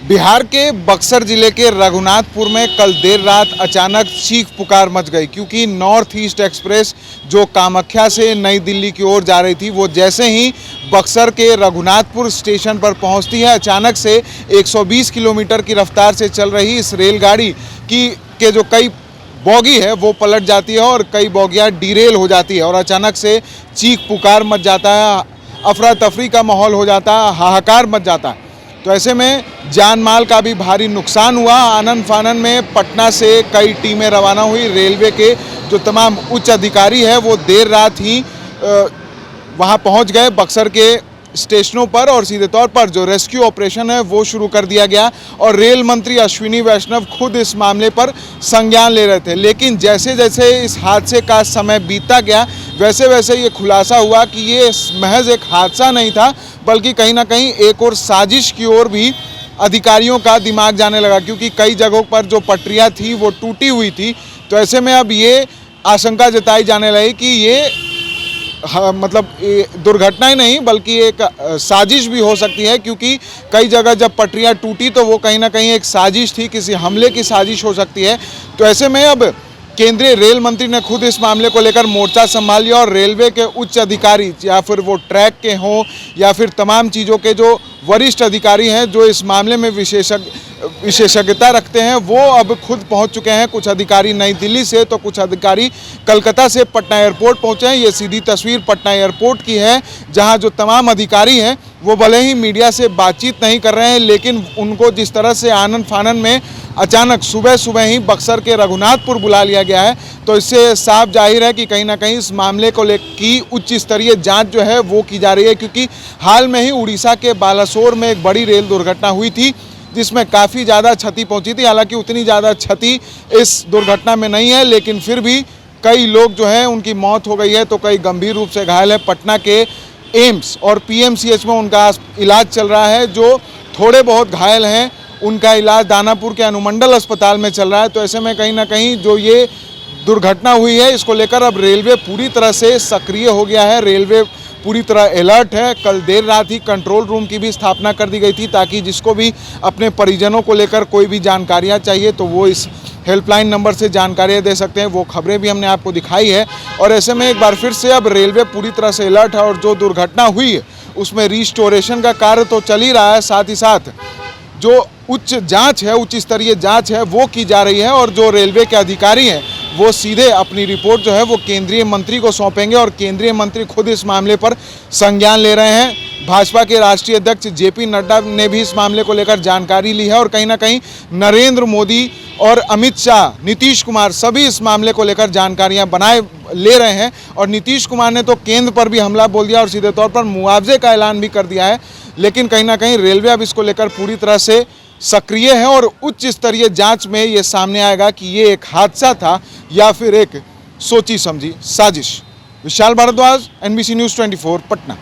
बिहार के बक्सर जिले के रघुनाथपुर में कल देर रात अचानक चीख पुकार मच गई, क्योंकि नॉर्थ ईस्ट एक्सप्रेस जो कामाख्या से नई दिल्ली की ओर जा रही थी, वो जैसे ही बक्सर के रघुनाथपुर स्टेशन पर पहुंचती है, अचानक से 120 किलोमीटर की रफ्तार से चल रही इस रेलगाड़ी के जो कई बोगी है वो पलट जाती है और कई बोगियाँ डिरेल हो जाती है और अचानक से चीख पुकार मच जाता है, अफरा तफरी का माहौल हो जाता है, हाहाकार मच जाता है। तो ऐसे में जान माल का भी भारी नुकसान हुआ। आनन फानन में पटना से कई टीमें रवाना हुई। रेलवे के जो तमाम उच्च अधिकारी हैं वो देर रात ही वहां पहुंच गए बक्सर के स्टेशनों पर और सीधे तौर पर जो रेस्क्यू ऑपरेशन है वो शुरू कर दिया गया और रेल मंत्री अश्विनी वैष्णव खुद इस मामले पर संज्ञान ले रहे थे। लेकिन जैसे जैसे इस हादसे का समय बीतता गया, वैसे वैसे ये खुलासा हुआ कि ये महज एक हादसा नहीं था, बल्कि कहीं ना कहीं एक और साजिश की ओर भी अधिकारियों का दिमाग जाने लगा, क्योंकि कई जगहों पर जो पटरियां थी वो टूटी हुई थी। तो ऐसे में अब ये आशंका जताई जाने लगी कि ये मतलब दुर्घटना ही नहीं बल्कि एक साजिश भी हो सकती है, क्योंकि कई जगह जब पटरियां टूटी तो वो कहीं ना कहीं एक साजिश थी, किसी हमले की साजिश हो सकती है। तो ऐसे में अब केंद्रीय रेल मंत्री ने खुद इस मामले को लेकर मोर्चा संभाल लिया और रेलवे के उच्च अधिकारी, या फिर वो ट्रैक के हों या फिर तमाम चीज़ों के जो वरिष्ठ अधिकारी हैं जो इस मामले में विशेषज्ञता रखते हैं, वो अब खुद पहुंच चुके हैं। कुछ अधिकारी नई दिल्ली से तो कुछ अधिकारी कलकत्ता से पटना एयरपोर्ट पहुंचे हैं। ये सीधी तस्वीर पटना एयरपोर्ट की है, जहां जो तमाम अधिकारी हैं वो भले ही मीडिया से बातचीत नहीं कर रहे हैं, लेकिन उनको जिस तरह से आनन फानन में अचानक सुबह सुबह ही बक्सर के रघुनाथपुर बुला लिया गया है, तो इससे साफ जाहिर है कि कहीं ना कहीं इस मामले को लेकर उच्च स्तरीय जांच जो है वो की जा रही है। क्योंकि हाल में ही उड़ीसा के बालासोर में एक बड़ी रेल दुर्घटना हुई थी जिसमें काफ़ी ज़्यादा क्षति पहुंची थी। हालांकि उतनी ज़्यादा क्षति इस दुर्घटना में नहीं है, लेकिन फिर भी कई लोग जो हैं उनकी मौत हो गई है, तो कई गंभीर रूप से घायल है। पटना के एम्स और पीएमसीएच में उनका इलाज चल रहा है। जो थोड़े बहुत घायल हैं उनका इलाज दानापुर के अनुमंडल अस्पताल में चल रहा है। तो ऐसे में कहीं ना कहीं जो ये दुर्घटना हुई है, इसको लेकर अब रेलवे पूरी तरह से सक्रिय हो गया है। रेलवे पूरी तरह अलर्ट है। कल देर रात ही कंट्रोल रूम की भी स्थापना कर दी गई थी, ताकि जिसको भी अपने परिजनों को लेकर कोई भी जानकारियाँ चाहिए तो वो इस हेल्पलाइन नंबर से जानकारियाँ दे सकते हैं। वो खबरें भी हमने आपको दिखाई है। और ऐसे में एक बार फिर से अब रेलवे पूरी तरह से अलर्ट है और जो दुर्घटना हुई है उसमें रिस्टोरेशन का कार्य तो चल ही रहा है, साथ ही साथ जो उच्च जांच है, उच्च स्तरीय जांच है वो की जा रही है। और जो रेलवे के अधिकारी हैं वो सीधे अपनी रिपोर्ट जो है वो केंद्रीय मंत्री को सौंपेंगे और केंद्रीय मंत्री खुद इस मामले पर संज्ञान ले रहे हैं। भाजपा के राष्ट्रीय अध्यक्ष जेपी नड्डा ने भी इस मामले को लेकर जानकारी ली है और कहीं ना कहीं नरेंद्र मोदी और अमित शाह, नीतीश कुमार सभी इस मामले को लेकर जानकारियां ले रहे हैं। और नीतीश कुमार ने तो केंद्र पर भी हमला बोल दिया और सीधे तौर पर मुआवजे का ऐलान भी कर दिया है। लेकिन कहीं ना कहीं रेलवे अब इसको लेकर पूरी तरह से सक्रिय है और उच्च स्तरीय जांच में ये सामने आएगा कि ये एक हादसा था या फिर एक सोची समझी साजिश। Vishal Bhardwaj, NBC News 24, Patna.